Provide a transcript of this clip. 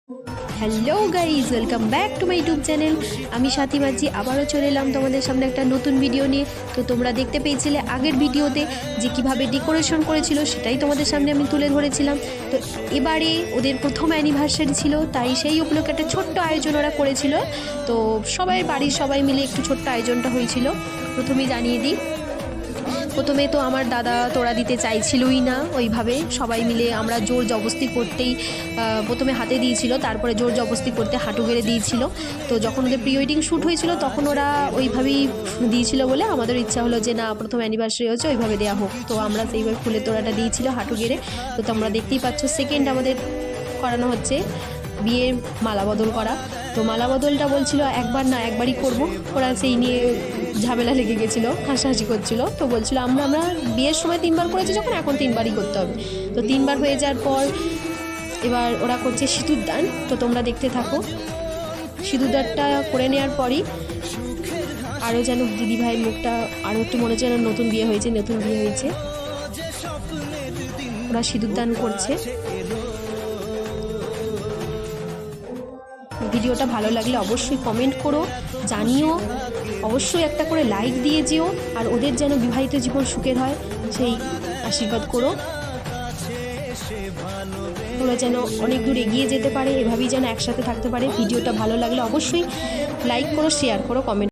Hello guys, welcome back to my YouTube channel. আমি সাথী মাঝি আবারও চলে এলাম তোমাদের সামনে একটা নতুন ভিডিও নিয়ে। তো তোমরা দেখতে পেয়েছিলে আগের ভিডিওতে যে কীভাবে ডেকোরেশন করেছিল, সেটাই তোমাদের সামনে আমি তুলে ধরেছিলাম। তো এবারে ওদের প্রথম অ্যানিভার্সারি ছিল, তাই সেই উপলক্ষে একটা ছোট্ট আয়োজন ওরা করেছিল। তো সবাই বাড়ির সবাই মিলে একটু ছোট্ট আয়োজনটা হয়েছিল। প্রথমেই জানিয়ে দিই, প্রথমে তো আমার দাদা তোড়া দিতে চাইছিলই না ওইভাবে, সবাই মিলে আমরা জোর জবস্তি করতেই প্রথমে হাতে দিয়েছিল, তারপরে জোর জবস্তি করতে হাঁটু গেড়ে দিয়েছিল। তো যখন ওদের প্রি ওয়েডিং শ্যুট হয়েছিল তখন ওরা ওইভাবেই দিয়েছিল বলে আমাদের ইচ্ছা হলো যে না, প্রথম অ্যানিভার্সারি হচ্ছে ওইভাবে দেওয়া হোক। তো আমরা সেইভাবে ফুলের তোড়াটা দিয়েছিল হাঁটু গেড়ে। তো তোমরা দেখতেই পাচ্ছ সেকেন্ড আমাদের করানো হচ্ছে বিয়ের মালা বদল করা। তো মালা বদলটা বলছিল একবার না একবারই করব, ওরা সেই নিয়ে ঝামেলা লেগে গেছিলো, হাসাহাসি করছিল। তো বলছিল আমরা বিয়ের সময় 3বার করেছি যখন, এখন 3বারই করতে হবে। তো 3বার হয়ে যাওয়ার পর এবার ওরা করছে সিঁদুর দান। তো তোমরা দেখতে থাকো। সিঁদুরদানটা করে নেওয়ার পরই আরও যেন দিদিভাইয়ের মুখটা আরও একটু মনে হচ্ছে যেন নতুন বিয়ে হয়েছে। ওরা সিঁদুর দান করছে। ভিডিওটা ভালো লাগলে অবশ্যই কমেন্ট করো, জানিও, অবশ্যই একটা করে লাইক দিয়ে যেও। আর ওদের যেন বিবাহিত জীবন সুখের হয় সেই আশীর্বাদ করো। ওরা যেন অনেক দূর এগিয়ে যেতে পারে, এভাবেই যেন একসাথে থাকতে পারে। ভিডিওটা ভালো লাগলে অবশ্যই লাইক করো, শেয়ার করো, কমেন্ট